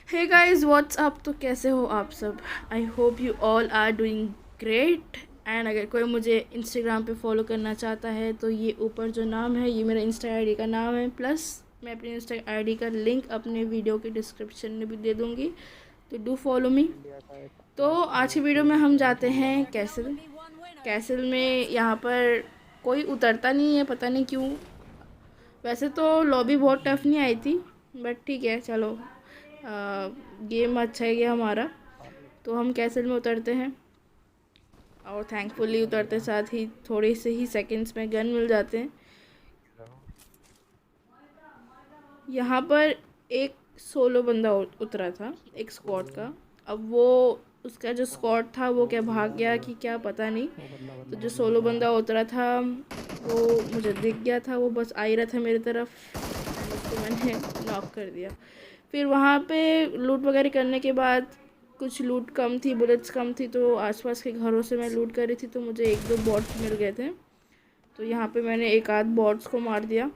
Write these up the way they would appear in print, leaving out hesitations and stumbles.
Hey guys what's up. तो कैसे हो आप सब? I hope you all are doing great. And अगर कोई मुझे इंस्टाग्राम पे फॉलो करना चाहता है तो ये ऊपर जो नाम है ये मेरा इंस्टा आईडी का नाम है, प्लस मैं अपनी इंस्टा आईडी का लिंक अपने वीडियो के डिस्क्रिप्शन में भी दे दूँगी, तो डू फॉलो मी। तो आज की वीडियो में हम जाते हैं कैसल। कैसल में यहाँ पर कोई उतरता नहीं है, पता नहीं क्यों। वैसे तो लॉबी बहुत टफ नहीं आई थी, बट ठीक है चलो। गेम अच्छा है गया हमारा। तो हम कैसल में उतरते हैं और थैंकफुली उतरते साथ ही थोड़े से ही सेकंड्स में गन मिल जाते हैं। यहाँ पर एक सोलो बंदा उतरा था, एक स्क्वाड का। अब वो उसका जो स्क्वाड था वो क्या भाग गया कि क्या पता नहीं। तो जो सोलो बंदा उतरा था वो मुझे दिख गया था, वो बस आ ही रहा था मेरी तरफ, उसको मैंने नॉक कर दिया। फिर वहाँ पे लूट वगैरह करने के बाद कुछ लूट कम थी, बुलेट्स कम थी, तो आसपास के घरों से मैं लूट कर रही थी, तो मुझे एक दो बॉट्स मिल गए थे। तो यहाँ पे मैंने एक आध बॉट्स को मार दिया।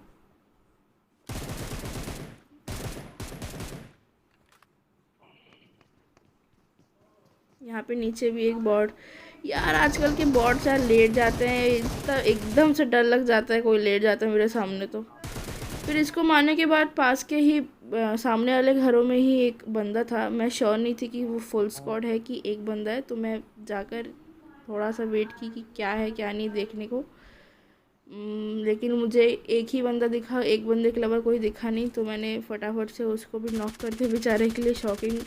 यहाँ पे नीचे भी एक बॉट। यार आजकल के बॉट्स यार लेट जाते हैं, इतना एकदम से डर लग जाता है कोई लेट जाता है मेरे सामने। तो फिर इसको मारने के बाद पास के ही सामने वाले घरों में ही एक बंदा था। मैं श्योर नहीं थी कि वो फुल स्क्वाड है कि एक बंदा है, तो मैं जाकर थोड़ा सा वेट की कि क्या है क्या नहीं देखने को। लेकिन मुझे एक ही बंदा दिखा, एक बंदे के अलावा कोई दिखा नहीं, तो मैंने फटाफट से उसको भी नॉक कर दिया। बेचारे के लिए शॉकिंग,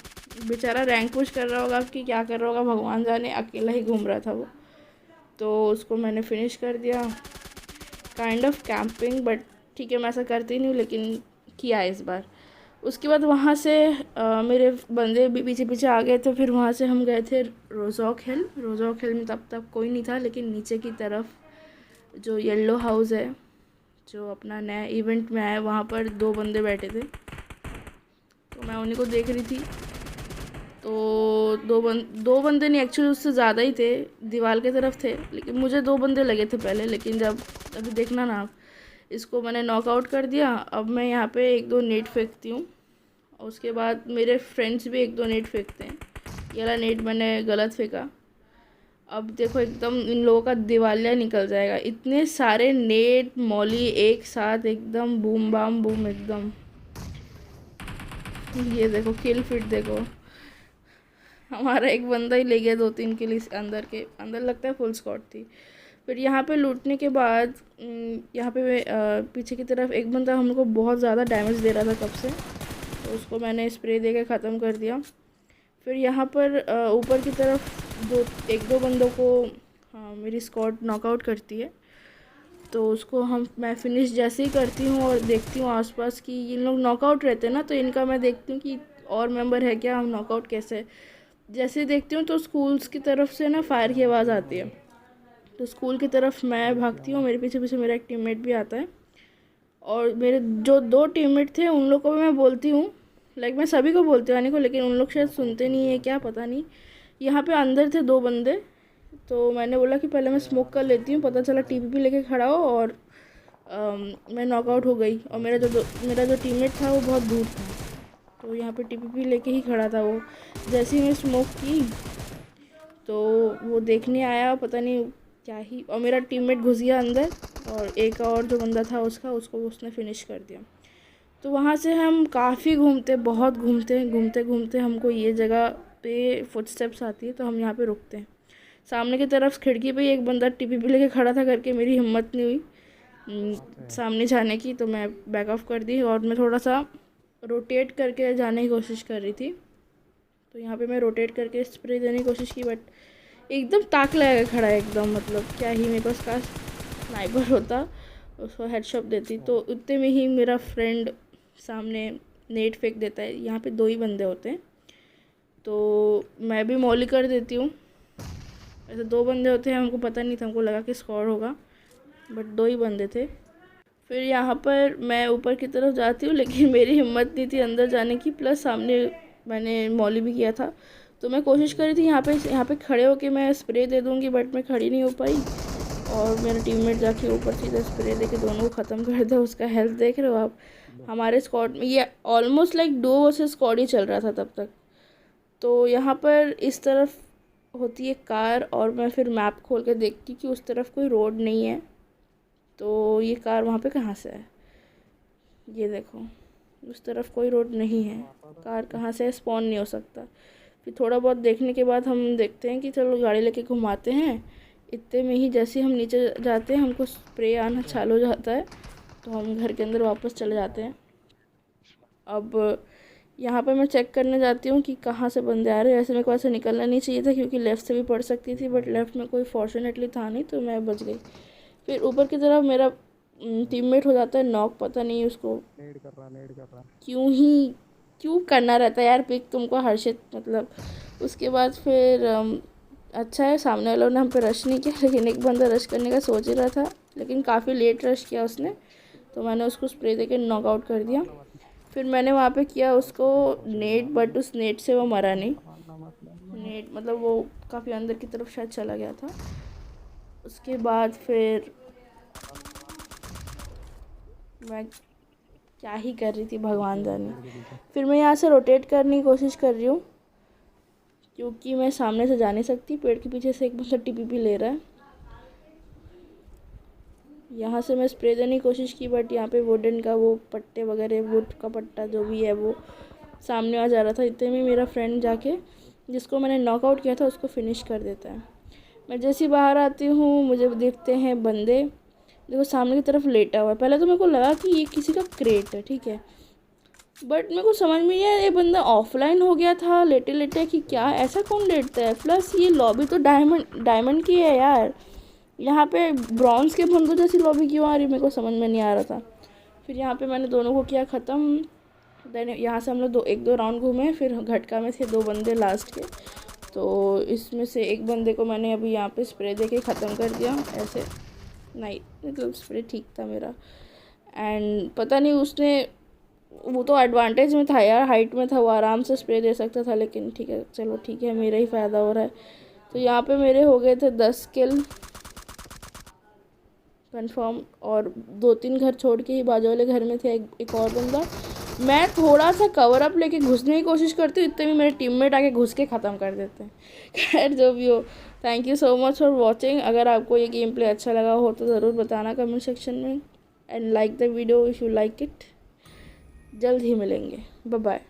बेचारा रैंक पुश कर रहा होगा कि क्या कर रहा होगा भगवान जाने, अकेला ही घूम रहा था वो। तो उसको मैंने फिनिश कर दिया। काइंड ऑफ कैंपिंग, बट ठीक है मैं ऐसा करती नहीं हूँ, लेकिन किया इस बार। उसके बाद वहाँ से मेरे बंदे भी पीछे पीछे आ गए थे। फिर वहाँ से हम गए थे रोजॉक हिल। रोजॉक हिल में तब तक कोई नहीं था, लेकिन नीचे की तरफ जो येलो हाउस है जो अपना नया इवेंट में आया, वहाँ पर दो बंदे बैठे थे, तो मैं उन्हीं को देख रही थी। तो दो बंदे नहीं, एक्चुअली उससे ज़्यादा ही थे, दीवार की तरफ थे, लेकिन मुझे दो बंदे लगे थे पहले। लेकिन जब अभी देखना ना, इसको मैंने नॉकआउट कर दिया। अब मैं यहाँ पे एक दो नेट फेंकती हूँ, और उसके बाद मेरे फ्रेंड्स भी एक दो नेट फेंकते हैं। ये वाला नेट मैंने गलत फेंका। अब देखो एकदम इन लोगों का दिवालिया निकल जाएगा, इतने सारे नेट मौली एक साथ एकदम बूम बाम बूम एकदम। ये देखो किल फिट देखो, हमारा एक बंदा ही ले गया, दो तीन किल इस अंदर के अंदर, लगता है फुल स्क्वाड थी। फिर यहाँ पे लूटने के बाद यहाँ पे पीछे की तरफ एक बंदा हमको बहुत ज़्यादा डैमेज दे रहा था कब से, तो उसको मैंने स्प्रे दे के ख़त्म कर दिया। फिर यहाँ पर ऊपर की तरफ एक दो बंदों को मेरी स्क्वाड नॉकआउट करती है, तो उसको मैं फिनिश जैसे ही करती हूँ और देखती हूँ आसपास कि इन लोग नॉकआउट रहते हैं ना, तो इनका मैं देखती हूँ कि और मेंबर है क्या, हम नॉकआउट कैसे। जैसे देखती हूँ तो स्कूल्स की तरफ से ना फायर की आवाज़ आती है, तो स्कूल की तरफ मैं भागती हूँ। मेरे पीछे पीछे मेरा एक टीममेट भी आता है, और मेरे जो दो टीममेट थे उन लोग को भी मैं बोलती हूँ, लाइक मैं सभी को बोलती हूँ आने को, लेकिन उन लोग शायद सुनते नहीं है क्या पता नहीं। यहाँ पे अंदर थे दो बंदे, तो मैंने बोला कि पहले मैं स्मोक कर लेती हूँ। पता चला टीपीपी लेके खड़ा हो, और मैं नॉकआउट हो गई। और मेरा जो टीममेट था वो बहुत दूर था, तो यहाँ पे टीपीपी लेके ही खड़ा था वो। जैसे ही मैं स्मोक की तो वो देखने आया, पता नहीं क्या ही, और मेरा टीममेट घुस गया अंदर, और एक और जो बंदा था उसको उसने फिनिश कर दिया। तो वहाँ से हम काफ़ी घूमते, बहुत घूमते घूमते घूमते हमको ये जगह पे फुटस्टेप्स आती है, तो हम यहाँ पे रुकते हैं। सामने की तरफ खिड़की पे एक बंदा टीपीपी लेके खड़ा था करके मेरी हिम्मत नहीं हुई सामने जाने की, तो मैं बैक ऑफ कर दी, और मैं थोड़ा सा रोटेट करके जाने की कोशिश कर रही थी। तो यहाँ पे मैं रोटेट करके स्प्रे देने की कोशिश की, बट एकदम ताक लगा खड़ा है एकदम, मतलब क्या ही, मेरे पास काश स्नाइपर होता उसको हेडशॉट देती। तो उतने में ही मेरा फ्रेंड सामने नेट फेंक देता है। यहाँ पे दो ही बंदे होते हैं, तो मैं भी मौली कर देती हूँ। ऐसे दो बंदे होते हैं, हमको पता नहीं था, हमको लगा कि स्कोर होगा, बट दो ही बंदे थे। फिर यहाँ पर मैं ऊपर की तरफ जाती हूँ, लेकिन मेरी हिम्मत नहीं थी अंदर जाने की, प्लस सामने मैंने मौली भी किया था। तो मैं कोशिश कर रही थी यहाँ पे खड़े होके मैं स्प्रे दे दूँगी, बट मैं खड़ी नहीं हो पाई। और मेरा टीममेट जाके ऊपर सीधा स्प्रे देके दोनों को ख़त्म कर दिया। उसका हेल्थ देख रहे हो आप। हमारे स्क्वाड में ये ऑलमोस्ट लाइक 2 वर्सेस स्क्वाड ही चल रहा था तब तक। तो यहाँ पर इस तरफ होती है कार और मैं फिर मैप खोल के देखती कि उस तरफ कोई रोड नहीं है। तो ये कार वहाँ पे कहाँ से है, ये देखो उस तरफ कोई रोड नहीं है, कार कहाँ से स्पॉन नहीं हो सकता। फिर थोड़ा बहुत देखने के बाद हम देखते हैं कि चलो गाड़ी लेके घुमाते हैं। इतने में ही जैसे हम नीचे जाते हैं हमको स्प्रे आना चालू हो जाता है, तो हम घर के अंदर वापस चले जाते हैं। अब यहाँ पर मैं चेक करने जाती हूँ कि कहाँ से बंदे आ रहे हैं। ऐसे मेरे को ऐसे निकलना नहीं चाहिए था क्योंकि लेफ़्ट से भी पड़ सकती थी, बट लेफ़्ट में कोई फॉर्चुनेटली था नहीं तो मैं बच गई। फिर ऊपर की तरफ मेरा टीममेट हो जाता है नॉक, पता नहीं उसको नेड कर रहा। क्यों करना रहता है यार पिक तुमको हर्षित, मतलब। उसके बाद फिर अच्छा है सामने वालों ने हम पे रश नहीं किया, लेकिन एक बंदा रश करने का सोच ही रहा था, लेकिन काफ़ी लेट रश किया उसने, तो मैंने उसको स्प्रे देके नॉकआउट कर दिया। फिर मैंने वहाँ पे किया उसको नेट, बट उस नेट से वो मरा नहीं। नेट मतलब वो काफ़ी अंदर की तरफ शायद चला गया था। उसके बाद फिर मैं क्या ही कर रही थी भगवान जाने। फिर मैं यहाँ से रोटेट करने की कोशिश कर रही हूँ क्योंकि मैं सामने से जा नहीं सकती। पेड़ के पीछे से एक बंदा टीपीपी ले रहा है। यहाँ से मैं स्प्रे देने की कोशिश की, बट यहाँ पे वुडन का वो पट्टे वगैरह, वुड का पट्टा जो भी है वो सामने आ जा रहा था। इतने में मेरा फ्रेंड जाके जिसको मैंने नॉकआउट किया था उसको फिनिश कर देता है। मैं जैसे ही बाहर आती हूँ मुझे देखते हैं बंदे, देखो सामने की तरफ लेटा हुआ है। पहले तो मेरे को लगा कि ये किसी का क्रेट है, ठीक है, बट मेरे को समझ में नहीं आया ये बंदा ऑफलाइन हो गया था लेटे लेटे कि क्या, ऐसा कौन लेटता है। प्लस ये लॉबी तो डायमंड की है यार, यहाँ पे ब्रॉन्ज के बंदों जैसी लॉबी क्यों आ रही मेरे को समझ में नहीं आ रहा था। फिर यहाँ पे मैंने दोनों को किया ख़त्म। देन यहाँ से हम लोग एक दो राउंड घूमे। फिर घटका में थे 2 बंदे लास्ट के, तो इसमें से एक बंदे को मैंने अभी यहाँ पे स्प्रे दे के ख़त्म कर दिया। ऐसे नहीं, मतलब स्प्रे ठीक था मेरा। एंड पता नहीं उसने, वो तो एडवांटेज में था यार, हाइट में था, वो आराम से स्प्रे दे सकता था, लेकिन ठीक है चलो ठीक है, मेरा ही फ़ायदा हो रहा है। तो यहाँ पे मेरे हो गए थे 10 किल कंफर्म, और 2-3 घर छोड़ के ही बाजू वाले घर में थे एक और बंदा। मैं थोड़ा सा कवर अप लेके घुसने की कोशिश करती हूँ, इतने में मेरे टीममेट आके घुस के ख़त्म कर देते हैं। खैर जो भी हो, thank you so much for watching. अगर आपको ये गेम प्ले अच्छा लगा हो तो ज़रूर बताना कमेंट सेक्शन में, and like the video if you like it. जल्द ही मिलेंगे, बाय बाय।